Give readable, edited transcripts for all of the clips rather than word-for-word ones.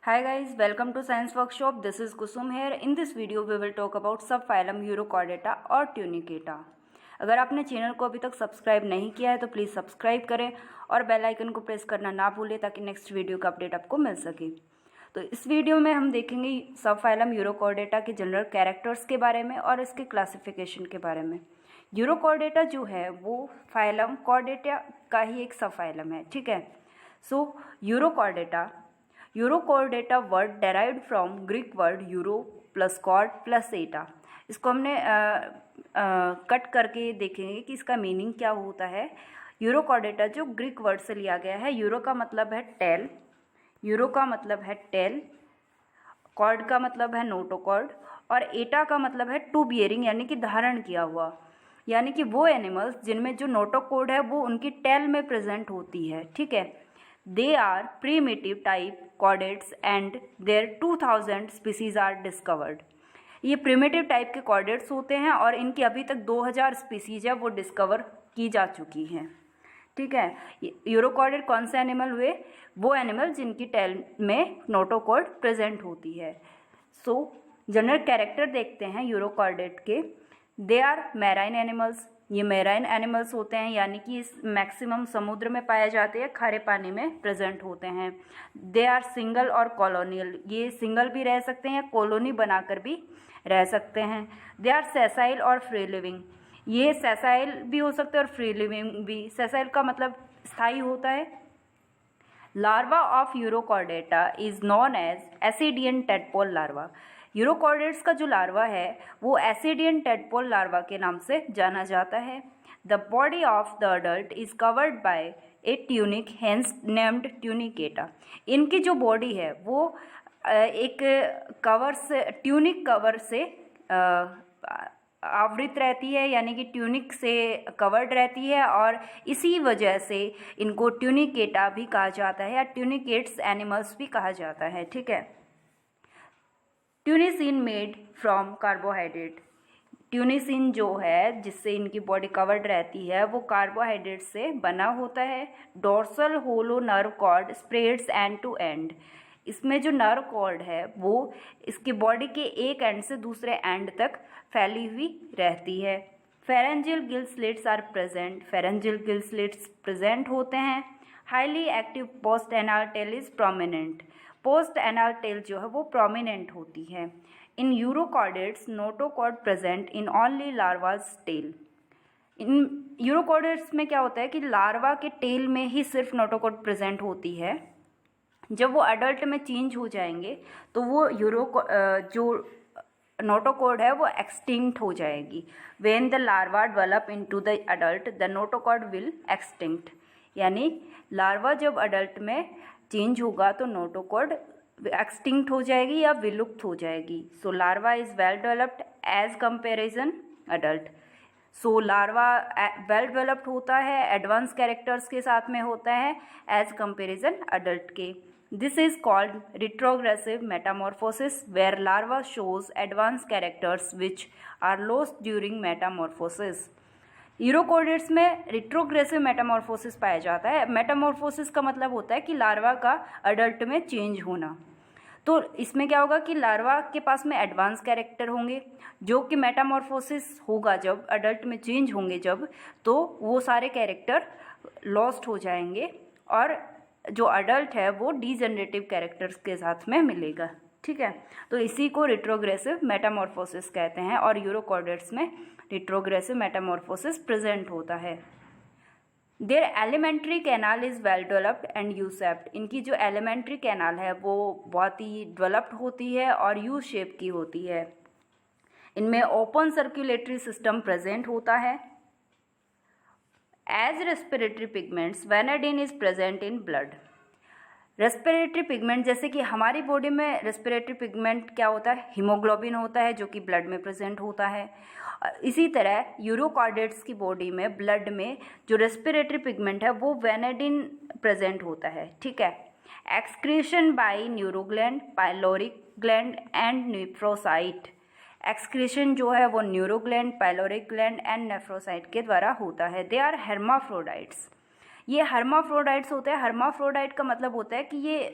Hi guys, welcome to Science Workshop. This is Kusum here. In this video we will talk about subphylum Urochordata और Tunicata. अगर आपने channel को अभी तक subscribe नहीं किया है तो प्लीज़ सब्सक्राइब करें और बेल आइकन को प्रेस करना ना भूलें ताकि नेक्स्ट वीडियो का अपडेट आपको मिल सके। तो इस वीडियो में हम देखेंगे सबफाइलम यूरोकॉर्डेटा के जनरल कैरेक्टर्स के बारे में और इसके क्लासिफिकेशन के बारे में। यूरोकॉर्डेटा जो है वो फाइलम कॉर्डेटा का ही एक सबफाइलम है, ठीक है। So Urochordata word derived from Greek word uro plus chord plus ata. इसको हमने कट करके देखेंगे कि इसका मीनिंग क्या होता है। यूरोकॉर्डेटा जो ग्रीक वर्ड से लिया गया है, यूरो का मतलब है टेल, कॉर्ड का मतलब है नोटोकॉर्ड और एटा का मतलब है टू बियरिंग यानी कि धारण किया हुआ, यानी कि वो एनिमल्स जिनमें जो नोटोकॉर्ड है वो उनकी टेल में प्रेजेंट होती है, ठीक है। They are primitive type chordates and there 2000 species are discovered. ये प्रीमिटिव टाइप के कॉर्डेट्स होते हैं और इनकी अभी तक 2000 स्पीसीज है वो डिस्कवर की जा चुकी हैं, ठीक है। यूरोकॉर्डेट कौन से एनिमल हुए? वो एनिमल जिनकी टेल में नोटोकॉर्ड प्रेजेंट होती है। सो जनरल कैरेक्टर देखते हैं यूरोकॉर्डेट के। दे आर मैराइन एनिमल्स, ये मैराइन एनिमल्स होते हैं यानी कि इस मैक्सिमम समुद्र में पाए जाते हैं, खारे पानी में प्रेजेंट होते हैं। दे आर सिंगल और कॉलोनियल, ये सिंगल भी रह सकते हैं या कॉलोनी बनाकर भी रह सकते हैं। दे आर सेसाइल और फ्री लिविंग, ये सेसाइल भी हो सकते हैं और फ्री लिविंग भी। सेसाइल का मतलब स्थायी होता है। Larva of urochordata is known as ascidian tadpole larva. Urochordates का जो लार्वा है वो एसिडियन टेडपोल लार्वा के नाम से जाना जाता है। The body of the adult is covered by A tunic hence named Tunicata. इनकी जो बॉडी है वो एक कवर से, ट्यूनिक कवर से आवृत रहती है, यानी कि ट्यूनिक से कवर्ड रहती है और इसी वजह से इनको ट्यूनिकेटा भी कहा जाता है या ट्यूनिकेट्स एनिमल्स भी कहा जाता है, ठीक है। ट्यूनिसिन मेड फ्रॉम कार्बोहाइड्रेट, ट्यूनिसिन जो है जिससे इनकी बॉडी कवर्ड रहती है वो कार्बोहाइड्रेट से बना होता है। Dorsal hollow nerve cord spreads end to end, इसमें जो नर्व कॉर्ड है वो इसकी बॉडी के एक एंड से दूसरे एंड तक फैली हुई रहती है। Pharyngeal gill slits are present, pharyngeal gill slits present होते हैं। Highly active post anal tail is prominent, post anal tail जो है वो प्रोमिनेंट होती है। In urochordates notochord present in only larvas tail. In urochordates में क्या होता है कि लार्वा के टेल में ही सिर्फ नोटोकॉर्ड प्रेजेंट होती है। जब वो अडल्ट में चेंज हो जाएंगे तो वो जो नोटोकॉर्ड है वो एक्सटिंक्ट हो जाएगी। When the larva develop into the adult the notochord will extinct, यानी लार्वा जब अडल्ट में चेंज होगा तो नोटोकॉर्ड एक्सटिंक्ट हो जाएगी या विलुप्त हो जाएगी। So larva is well developed as comparison adult. So larva well developed होता है, एडवांस कैरेक्टर्स के साथ में होता है एज कंपेरिजन अडल्ट के। This is called retrogressive metamorphosis where larva shows advance characters which are lost during metamorphosis. Urochordates में retrogressive metamorphosis पाया जाता है। मेटामॉर्फोसिस का मतलब होता है कि लार्वा का अडल्ट में चेंज होना। तो इसमें क्या होगा कि लार्वा के पास में एडवांस कैरेक्टर होंगे जो कि मेटामॉर्फोसिस होगा जब अडल्ट में चेंज होंगे जब, तो वो सारे कैरेक्टर लॉस्ट हो जाएंगे और जो अडल्ट है वो डीजेनरेटिव कैरेक्टर्स के साथ में मिलेगा, ठीक है। तो इसी को रिट्रोग्रेसिव मेटामॉर्फोसिस कहते हैं और यूरोकॉर्डेट्स में रिट्रोग्रेसिव मेटामॉर्फोसिस प्रेजेंट होता है। Their alimentary canal is well developed and U shaped, इनकी जो एलिमेंट्री कैनाल है वो बहुत ही डेवलप्ड होती है और यू शेप की होती है। इनमें ओपन सर्कुलेटरी सिस्टम प्रेजेंट होता है। As respiratory pigments vanadin is present in blood. Respiratory pigment जैसे कि हमारी बॉडी में रेस्पिरेटरी पिगमेंट क्या होता है, हीमोग्लोबिन होता है जो कि ब्लड में प्रेजेंट होता है। इसी तरह यूरोकॉर्डेट्स की बॉडी में ब्लड में जो रेस्पिरेटरी पिगमेंट है वो वेनाडिन प्रेजेंट होता है, ठीक है। Excretion by neurogland, pyloric gland and nephrocyte, excretion जो है वो neurogland, pyloric gland and nephrocyte के द्वारा होता है। दे आर हेर्माफ्रोडाइट्स, ये हर्माफ्रोडाइट्स होते हैं। हर्माफ्रोडाइट का मतलब होता है कि ये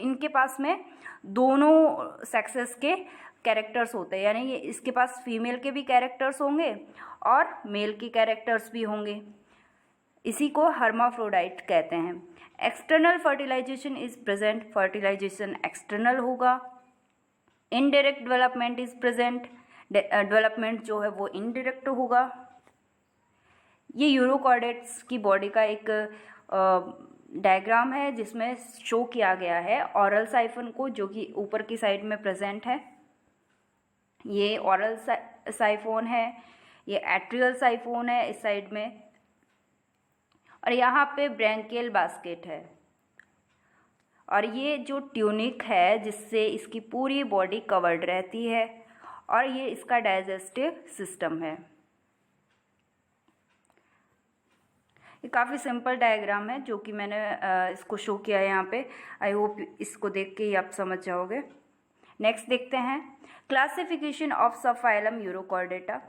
इनके पास में दोनों सेक्सेस के कैरेक्टर्स होते हैं, यानी ये इसके पास फीमेल के भी कैरेक्टर्स होंगे और मेल के कैरेक्टर्स भी होंगे। इसी को हर्माफ्रोडाइट कहते हैं। External fertilization is present, fertilization external होगा। Indirect development is present, development जो है वो इनडायरेक्ट होगा। ये यूरोकॉर्डेट्स की बॉडी का एक डायग्राम है जिसमें शो किया गया है ऑरल साइफन को, जो कि ऊपर की साइड में प्रेजेंट है। ये ऑरल साइफोन है, ये एट्रियल साइफोन है इस साइड में, और यहाँ पे ब्रैंकियल बास्केट है। और ये जो ट्यूनिक है जिससे इसकी पूरी बॉडी कवर्ड रहती है, और ये इसका डाइजेस्टिव सिस्टम है। ये काफ़ी सिंपल डायग्राम है जो कि मैंने इसको शो किया है यहाँ पे। आई होप इसको देख के ही आप समझ जाओगे। नेक्स्ट देखते हैं classification of subphylum urochordata.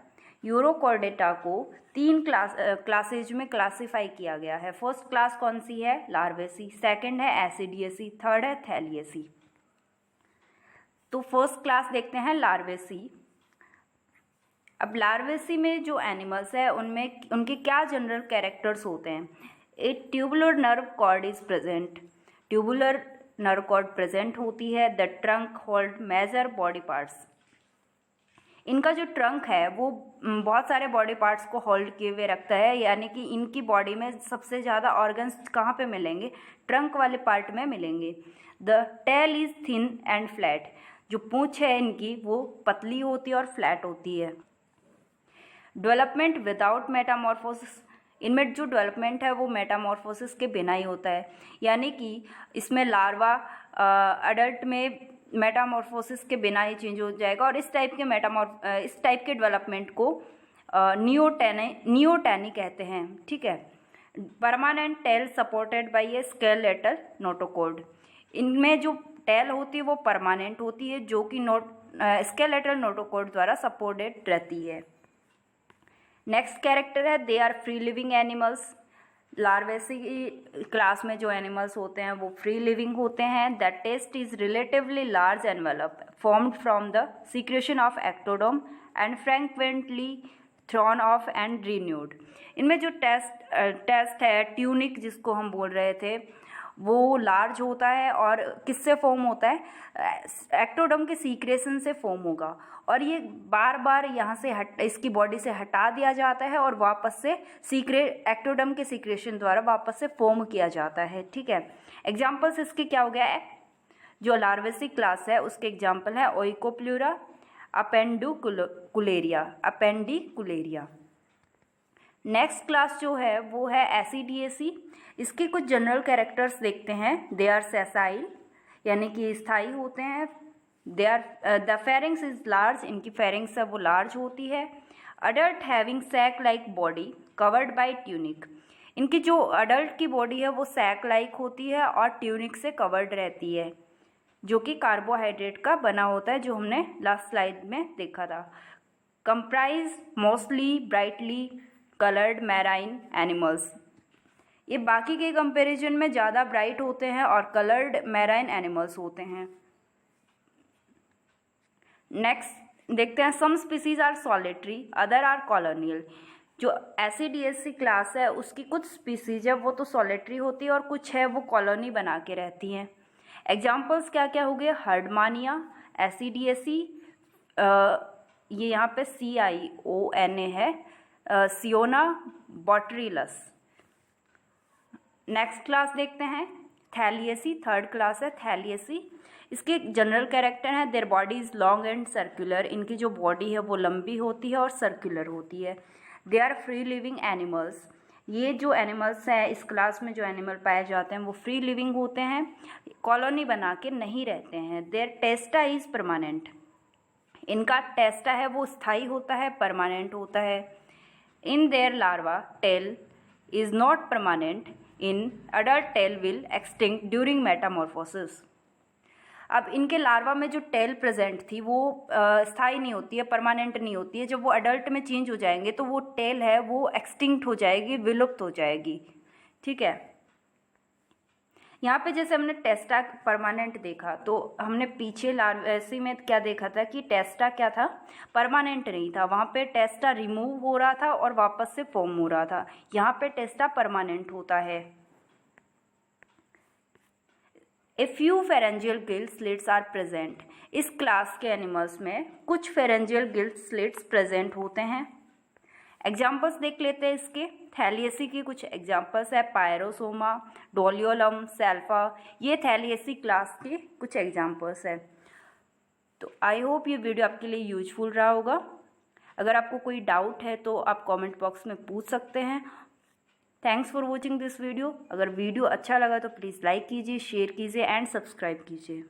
Urochordata को 3 क्लासेज में क्लासिफाई किया गया है। फर्स्ट क्लास कौन सी है? लार्वेसी। सेकंड है एसिडियसी। थर्ड है थैलियसी। तो फर्स्ट क्लास देखते हैं लार्वेसी। अब लार्वेसी में जो एनिमल्स है उनमें उनके क्या जनरल कैरेक्टर्स होते हैं? एक tubular nerve cord is present, tubular nerve cord present होती है। The trunk hold major body parts, इनका जो ट्रंक है वो बहुत सारे बॉडी पार्ट्स को होल्ड किए हुए रखता है, यानी कि इनकी बॉडी में सबसे ज़्यादा ऑर्गन्स कहाँ पे मिलेंगे? ट्रंक वाले पार्ट में मिलेंगे। The tail is thin and flat, जो पूंछ है इनकी वो पतली होती है और फ्लैट होती है। डेवलपमेंट विदाउट मेटामॉर्फोसिस, इनमें जो डेवलपमेंट है वो मेटामॉर्फोसिस के बिना ही होता है, यानी कि इसमें लार्वा अडल्ट में मेटामॉर्फोसिस के बिना ही चेंज हो जाएगा। और इस टाइप के डेवलपमेंट को नियोटैनी कहते हैं। ठीक है। Permanent tail supported by a skeletal notochord, इनमें जो टेल होती है वो परमानेंट होती है जो कि स्केलेटल नोटोकॉर्ड द्वारा सपोर्टेड रहती है। नेक्स्ट कैरेक्टर है they are free living animals. Larvacea class में जो एनिमल्स होते हैं वो फ्री लिविंग होते हैं। The test is relatively large envelope formed from the secretion of ectoderm and frequently thrown off and renewed. इनमें जो टेस्ट है ट्यूनिक जिसको हम बोल रहे थे वो लार्ज होता है और किससे फॉर्म होता है? एक्टोडर्म के सीक्रेशन से फॉर्म होगा, और ये बार बार यहाँ से इसकी बॉडी से हटा दिया जाता है और वापस से एक्टोडर्म के सीक्रेशन द्वारा वापस से फॉर्म किया जाता है। ठीक है। एग्जाम्पल्स इसके क्या हो गया है? जो लार्वेसी क्लास है उसके एग्जाम्पल है ओइकोप्लूरा, अपेंडिकुलेरिया। नेक्स्ट क्लास जो है वो है एसिडियसी। इसके कुछ जनरल कैरेक्टर्स देखते हैं। दे आर सेसाइल, यानी कि स्थायी होते हैं। They are the pharynx is large, इनकी फेरिंग्स है वो लार्ज होती है। Adult having sac like body covered by tunic, इनकी जो अडल्ट की बॉडी है वो सैक लाइक होती है और ट्यूनिक से कवर्ड रहती है, जो कि कार्बोहाइड्रेट का बना होता है, जो हमने लास्ट स्लाइड में देखा था। Comprise mostly brightly coloured marine animals, ये बाकी के कंपैरिजन में ज़्यादा ब्राइट होते हैं और कलर्ड मैराइन एनिमल्स होते हैं। नेक्स्ट देखते हैं some species are solitary other are colonial. जो एसिडियसी क्लास है उसकी कुछ स्पीसीज है वो तो सॉलिटरी होती है और कुछ है वो कॉलोनी बना के रहती हैं। एग्जाम्पल्स क्या क्या हो गए? हर्डमानिया, एसिडियसी, ये यहाँ पे CIONA है, सियोना, बॉटरीलस। नेक्स्ट क्लास देखते हैं थैलियसी, थर्ड क्लास है थैलियसी। इसके जनरल कैरेक्टर हैं their body is long and circular, इनकी जो बॉडी है वो लंबी होती है और सर्कुलर होती है। They are free living animals, ये जो एनिमल्स हैं इस क्लास में जो एनिमल पाए जाते हैं वो फ्री लिविंग होते हैं, कॉलोनी बना के नहीं रहते हैं। देयर टेस्टा इज़ परमानेंट, इनका टेस्टा है वो स्थायी होता है, परमानेंट होता है। In their larva tail is not permanent, in adult tail will extinct during metamorphosis. अब इनके लार्वा में जो टेल प्रेजेंट थी वो स्थायी नहीं होती है, परमानेंट नहीं होती है। जब वो अडल्ट में चेंज हो जाएंगे तो वो टेल है वो एक्सटिंक्ट हो जाएगी, विलुप्त हो जाएगी। ठीक है। यहाँ पे जैसे हमने टेस्टा परमानेंट देखा, तो हमने पीछे लार्वेसी में क्या देखा था कि टेस्टा क्या था, परमानेंट नहीं था, वहाँ पे टेस्टा रिमूव हो रहा था और वापस से फॉर्म हो रहा था। यहाँ पे टेस्टा परमानेंट होता है। ए फ्यू फेरेंजियल गिल्ड स्लिट्स आर प्रेजेंट। इस क्लास के एनिमल्स में कुछ फेरेंजियल गिल्ड स्लिट्स प्रेजेंट होते हैं। एग्जाम्पल्स देख लेते हैं इसके। थैलिएसी की कुछ एग्जाम्पल्स है, पायरोसोमा, डोलियोलम, सेल्फा, ये थैलिएसी क्लास के कुछ एग्जाम्पल्स है। तो आई होप ये वीडियो आपके लिए यूजफुल रहा होगा। अगर आपको कोई डाउट है तो आप कमेंट बॉक्स में पूछ सकते हैं। Thanks for watching this video. अगर वीडियो अच्छा लगा तो प्लीज़ लाइक कीजिए, शेयर कीजिए एंड सब्सक्राइब कीजिए।